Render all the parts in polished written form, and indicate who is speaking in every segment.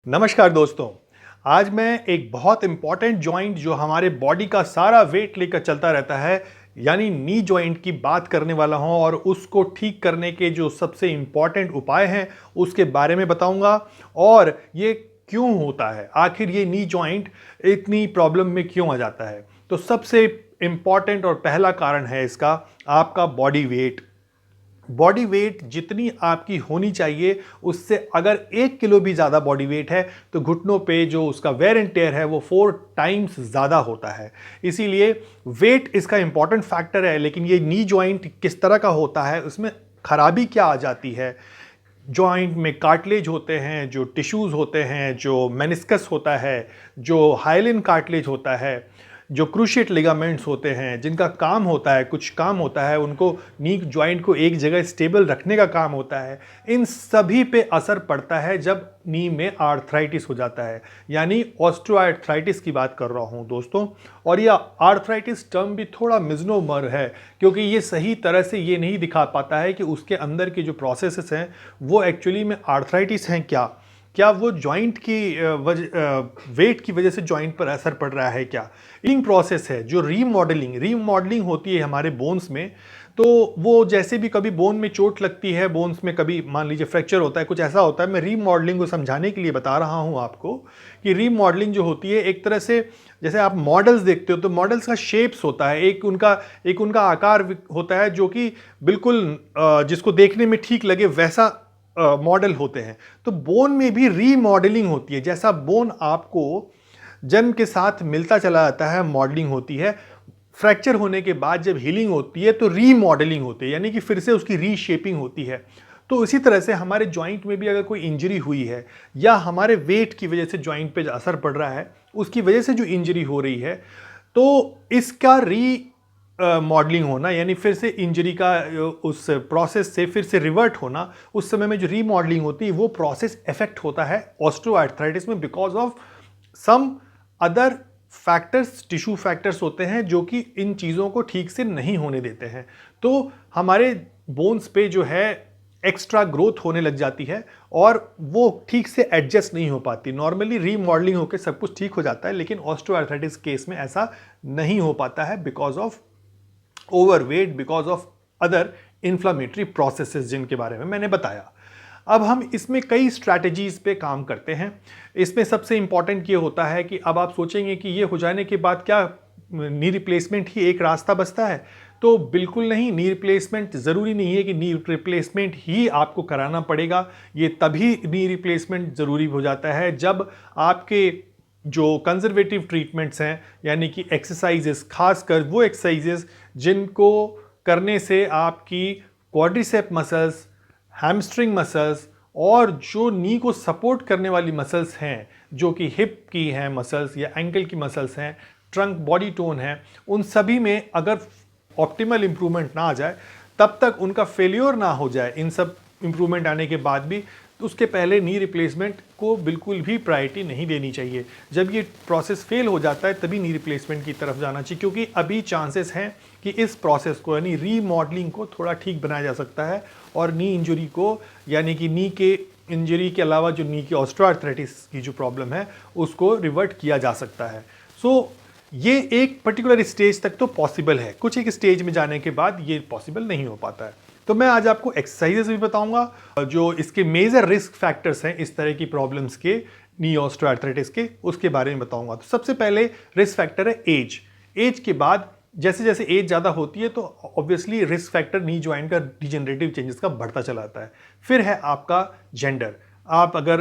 Speaker 1: नमस्कार दोस्तों। आज मैं एक बहुत इंपॉर्टेंट जॉइंट जो हमारे बॉडी का सारा वेट लेकर चलता रहता है यानी नी जॉइंट की बात करने वाला हूं और उसको ठीक करने के जो सबसे इंपॉर्टेंट उपाय हैं उसके बारे में बताऊंगा और ये क्यों होता है, आखिर ये नी जॉइंट इतनी प्रॉब्लम में क्यों आ जाता है। तो सबसे इंपॉर्टेंट और पहला कारण है इसका आपका बॉडी वेट। बॉडी वेट जितनी आपकी होनी चाहिए उससे अगर 1 किलो भी ज़्यादा बॉडी वेट है तो घुटनों पे जो उसका वेयर एंड टेयर है वो 4 टाइम्स ज़्यादा होता है। इसीलिए वेट इसका इंपॉर्टेंट फैक्टर है, लेकिन ये नी जॉइंट किस तरह का होता है, उसमें खराबी क्या आ जाती है। जॉइंट में कार्टिलेज होते हैं, जो टिश्यूज़ होते हैं, जो मेनिस्कस होता है, जो हाइलिन कार्टिलेज होता है, जो क्रूशिएट लिगामेंट्स होते हैं, जिनका काम होता है, कुछ काम होता है, उनको नी जॉइंट को एक जगह स्टेबल रखने का काम होता है। इन सभी पे असर पड़ता है जब नी में आर्थराइटिस हो जाता है, यानी ऑस्टियोआर्थराइटिस की बात कर रहा हूँ दोस्तों। और यह आर्थराइटिस टर्म भी थोड़ा मिज़्नो-मर है क्योंकि ये सही तरह से ये नहीं दिखा पाता है कि उसके अंदर के जो प्रोसेसेस हैं वो एक्चुअली में आर्थराइटिस हैं क्या वो जॉइंट की वेट की वजह से जॉइंट पर असर पड़ रहा है क्या। हीलिंग प्रोसेस है जो रीमॉडलिंग होती है हमारे बोन्स में। तो वो जैसे भी कभी बोन में चोट लगती है, बोन्स में कभी मान लीजिए फ्रैक्चर होता है, कुछ ऐसा होता है, मैं रीमॉडलिंग को समझाने के लिए बता रहा हूँ आपको कि रीमॉडलिंग जो होती है एक तरह से जैसे आप मॉडल्स देखते हो तो मॉडल्स का शेप्स होता है, एक उनका आकार होता है जो कि बिल्कुल जिसको देखने में ठीक लगे वैसा मॉडल होते हैं। तो बोन में भी रीमॉडलिंग होती है, जैसा बोन आपको जन्म के साथ मिलता चला जाता है, मॉडलिंग होती है। फ्रैक्चर होने के बाद जब हीलिंग होती है तो रीमॉडलिंग होती है, यानी कि फिर से उसकी रीशेपिंग होती है। तो इसी तरह से हमारे जॉइंट में भी अगर कोई इंजरी हुई है या हमारे वेट की वजह से जॉइंट पे असर पड़ रहा है, उसकी वजह से जो इंजरी हो रही है, तो इसका मॉडलिंग होना यानी फिर से इंजरी का उस प्रोसेस से फिर से रिवर्ट होना, उस समय में जो रीमॉडलिंग होती है वो प्रोसेस इफेक्ट होता है ऑस्टियोआर्थराइटिस में because of some other factors, tissue factors होते हैं जो कि इन चीज़ों को ठीक से नहीं होने देते हैं। तो हमारे बोन्स पे जो है एक्स्ट्रा ग्रोथ होने लग जाती है और वो ठीक से एडजस्ट नहीं हो पाती। नॉर्मली रीमॉडलिंग होकर सब कुछ ठीक हो जाता है, लेकिन ऑस्टियोआर्थराइटिस केस में ऐसा नहीं हो पाता है because of overweight, because of other inflammatory processes जिनके बारे में मैंने बताया। अब हम इसमें कई स्ट्रैटेजीज पे काम करते हैं। इसमें सबसे इंपॉर्टेंट ये होता है कि अब आप सोचेंगे कि ये हो जाने के बाद क्या नी रिप्लेसमेंट ही एक रास्ता बचता है, तो बिल्कुल नहीं। नी रिप्लेसमेंट ज़रूरी नहीं है कि नी रिप्लेसमेंट ही आपको कराना पड़ेगा। ये तभी नी रिप्लेसमेंट ज़रूरी हो जाता है जब आपके जो कंजर्वेटिव ट्रीटमेंट्स हैं, यानी कि एक्सरसाइजेस, खासकर वो एक्सरसाइजेस जिनको करने से आपकी क्वाड्रिसेप मसल्स, हैमस्ट्रिंग मसल्स और जो नी को सपोर्ट करने वाली मसल्स हैं, जो कि हिप की हैं मसल्स या एंकल की मसल्स हैं, ट्रंक बॉडी टोन है, उन सभी में अगर ऑप्टिमल इंप्रूवमेंट ना आ जाए, तब तक उनका फेल्योर ना हो जाए इन सब इंप्रूवमेंट आने के बाद भी, तो उसके पहले नी रिप्लेसमेंट को बिल्कुल भी प्रायोरिटी नहीं देनी चाहिए। जब ये प्रोसेस फेल हो जाता है तभी नी रिप्लेसमेंट की तरफ जाना चाहिए, क्योंकि अभी चांसेस हैं कि इस प्रोसेस को यानी रीमॉडलिंग को थोड़ा ठीक बनाया जा सकता है और नी इंजरी को, यानी कि नी के इंजरी के अलावा जो नी की ऑस्टियोआर्थराइटिस की जो प्रॉब्लम है उसको रिवर्ट किया जा सकता है। सो ये एक पर्टिकुलर स्टेज तक तो पॉसिबल है, कुछ एक स्टेज में जाने के बाद ये पॉसिबल नहीं हो पाता है। तो मैं आज आपको एक्सरसाइजेस भी बताऊंगा जो इसके मेजर रिस्क फैक्टर्स हैं इस तरह की प्रॉब्लम्स के, नी ऑस्टियोआर्थराइटिस के, उसके बारे में बताऊंगा। तो सबसे पहले रिस्क फैक्टर है एज। एज के बाद जैसे जैसे एज ज़्यादा होती है तो obviously risk factor knee joint का डिजेनरेटिव चेंजेस का बढ़ता चला आता है। फिर है आपका जेंडर। आप अगर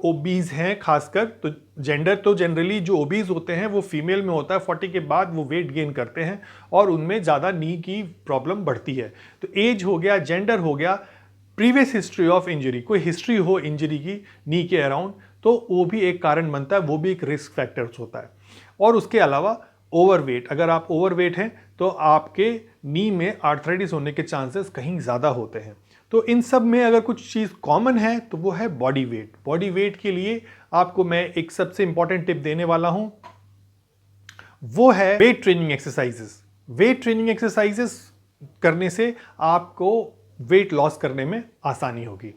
Speaker 1: ओबीज हैं खासकर, तो जेंडर तो जनरली जो ओबीज होते हैं वो फीमेल में होता है, 40 के बाद वो वेट गेन करते हैं और उनमें ज़्यादा नी की प्रॉब्लम बढ़ती है। तो एज हो गया, जेंडर हो गया, प्रीवियस हिस्ट्री ऑफ इंजरी, कोई हिस्ट्री हो इंजरी की नी के अराउंड, तो वो भी एक कारण बनता है, वो भी एक रिस्क फैक्टर्स होता है। और उसके अलावा ओवरवेट, अगर आप ओवरवेट हैं तो आपके नी में आर्थराइटिस होने के चांसेस कहीं ज़्यादा होते हैं। तो इन सब में अगर कुछ चीज़ कॉमन है तो वो है बॉडी वेट। बॉडी वेट के लिए आपको मैं एक सबसे इंपॉर्टेंट टिप देने वाला हूं, वो है weight training exercises. Weight training exercises करने से आपको वेट लॉस करने में आसानी होगी।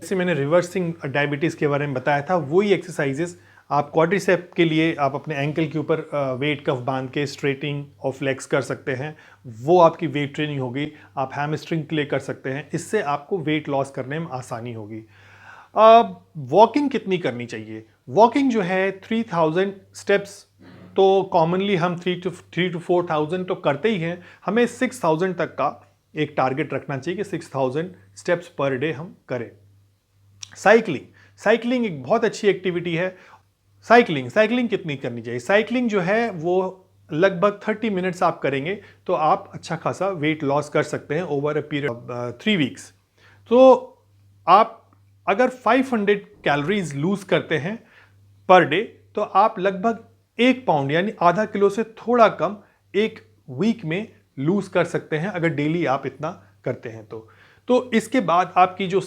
Speaker 1: जैसे मैंने रिवर्सिंग डायबिटीज़ के बारे में बताया था, वही एक्सरसाइजेस आप क्वाड्रिसेप के लिए आप अपने एंकल के ऊपर वेट कफ बांध के स्ट्रेटिंग ऑफ लेग्स कर सकते हैं। वो आपकी वेट ट्रेनिंग होगी। आप हैमस्ट्रिंग के लिए कर सकते हैं। इससे आपको वेट लॉस करने में आसानी होगी। वॉकिंग कितनी करनी चाहिए? वॉकिंग जो है 3000 स्टेप्स तो कॉमनली हम 3 to 4000 तो करते ही हैं। हमें 6000 तक का एक टारगेट रखना चाहिए कि 6000 स्टेप्स पर डे हम करें। साइकिलिंग एक बहुत अच्छी एक्टिविटी है। साइकिलिंग कितनी करनी चाहिए? साइकिलिंग जो है वो लगभग 30 मिनट्स आप करेंगे तो आप अच्छा खासा वेट लॉस कर सकते हैं over a period of 3 weeks. तो आप अगर 500 कैलोरीज लूज करते हैं पर डे तो आप लगभग 1 पाउंड यानी आधा किलो से थोड़ा कम एक वीक में लूज कर सकते हैं अगर डेली आप इतना करते हैं तो इसके बाद आपकी जो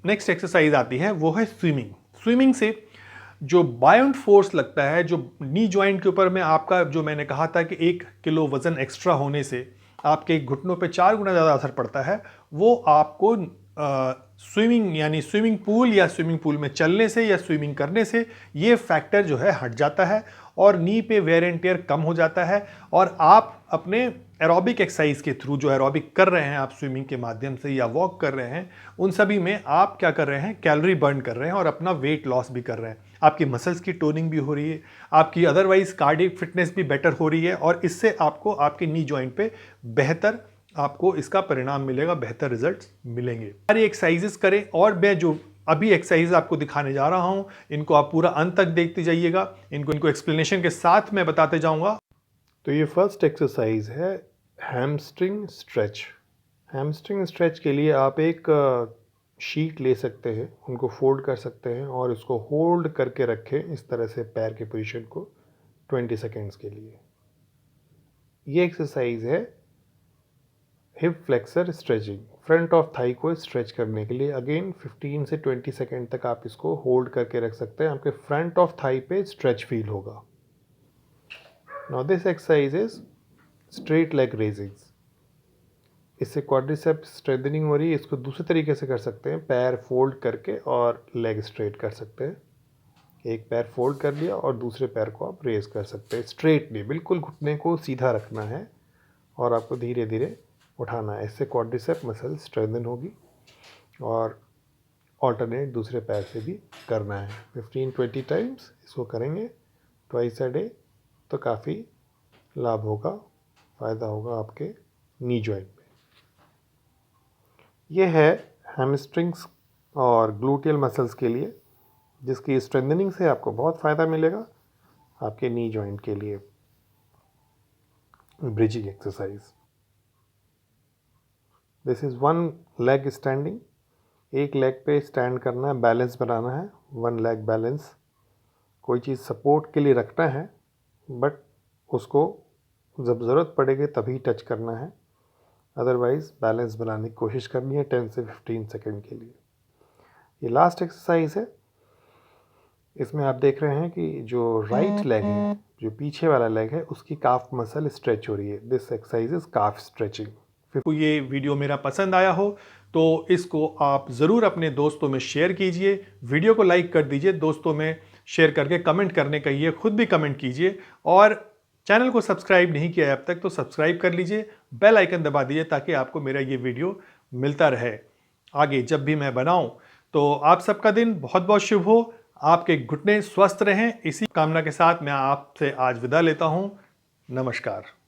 Speaker 1: नेक्स्ट एक्सरसाइज आती है वो है स्विमिंग से जो बायोंट फोर्स लगता है, जो नी जॉइंट के ऊपर में आपका, जो मैंने कहा था कि 1 किलो वजन एक्स्ट्रा होने से आपके घुटनों पे 4 गुना ज़्यादा असर पड़ता है, वो आपको स्विमिंग यानी स्विमिंग पूल या स्विमिंग पूल में चलने से या स्विमिंग करने से ये फैक्टर जो है हट जाता है और नी पे वेयर एंड टेयर कम हो जाता है और आप अपने एरोबिक एक्सरसाइज के थ्रू जो एरोबिक कर रहे हैं आप स्विमिंग के माध्यम से या वॉक कर रहे हैं, उन सभी में आप क्या कर रहे हैं? कैलोरी बर्न कर रहे हैं और अपना वेट लॉस भी कर रहे हैं। आपकी मसल्स की टोनिंग भी हो रही है, आपकी अदरवाइज कार्डियक फिटनेस भी बेटर हो रही है और इससे आपको आपके नी जॉइंट पे बेहतर आपको इसका परिणाम मिलेगा, बेहतर रिजल्ट्स मिलेंगे। सारी एक्सरसाइजेस करें और मैं जो अभी एक्सरसाइज आपको दिखाने जा रहा हूं इनको आप पूरा अंत तक देखते जाइएगा। इनको एक्सप्लेनेशन के साथ मैं बताते जाऊंगा।
Speaker 2: तो ये फर्स्ट एक्सरसाइज है हैमस्ट्रिंग स्ट्रेच। हैमस्ट्रिंग स्ट्रेच के लिए आप एक शीट ले सकते हैं, उनको फोल्ड कर सकते हैं और इसको होल्ड करके रखें इस तरह से पैर के पोजीशन को 20 सेकेंड्स के लिए। ये एक्सरसाइज है hip flexor stretching, front of Thai को स्ट्रेच करने के लिए। अगेन 15 से 20 सेकेंड तक आप इसको होल्ड करके रख सकते हैं, आपके फ्रंट ऑफ थाई पे स्ट्रेच फील होगा। Now this exercise is straight leg raisings. इससे क्वाड्रिसेप्स स्ट्रेंथनिंग हो रही है। इसको दूसरे तरीके से कर सकते हैं, पैर फोल्ड करके और लेग स्ट्रेट कर सकते हैं। एक पैर फोल्ड कर लिया और दूसरे पैर को आप रेज कर सकते हैं। स्ट्रेट नहीं, बिल्कुल घुटने को सीधा रखना है और आपको धीरे धीरे उठाना है। इससे क्वाड्रिसेप मसल स्ट्रेंथन होगी और ऑल्टरनेट दूसरे पैर से भी करना है। 15-20 टाइम्स इसको करेंगे ट्वाइस अ डे तो काफ़ी लाभ होगा, फ़ायदा होगा आपके नी जॉइंट में। यह है हैमस्ट्रिंग्स और ग्लूटियल मसल्स के लिए, जिसकी स्ट्रेंथनिंग से आपको बहुत फ़ायदा मिलेगा आपके नी जॉइंट के लिए। Bridging exercise, this is 1 leg standing. एक लेग पे स्टैंड करना है, बैलेंस बनाना है, 1 लेग बैलेंस। कोई चीज़ सपोर्ट के लिए रखना है बट उसको जब ज़रूरत पड़ेगी तभी टच करना है, अदरवाइज़ बैलेंस बनाने की कोशिश करनी है 10 से 15 सेकेंड के लिए। ये लास्ट एक्सरसाइज है। इसमें आप देख रहे हैं कि जो राइट लेग है, जो पीछे वाला लेग है, उसकी काफ मसल स्ट्रेच हो रही है। This exercise is calf stretching.
Speaker 1: आपको ये वीडियो मेरा पसंद आया हो तो इसको आप ज़रूर अपने दोस्तों में शेयर कीजिए, वीडियो को लाइक कर दीजिए, दोस्तों में शेयर करके कमेंट करने कहिए, खुद भी कमेंट कीजिए और चैनल को सब्सक्राइब नहीं किया है अब तक तो सब्सक्राइब कर लीजिए, बेल आइकन दबा दीजिए ताकि आपको मेरा ये वीडियो मिलता रहे आगे जब भी मैं बनाऊं। तो आप सबका दिन बहुत बहुत शुभ हो, आपके घुटने स्वस्थ रहें, इसी कामना के साथ मैं आपसे आज विदा लेता हूं। नमस्कार।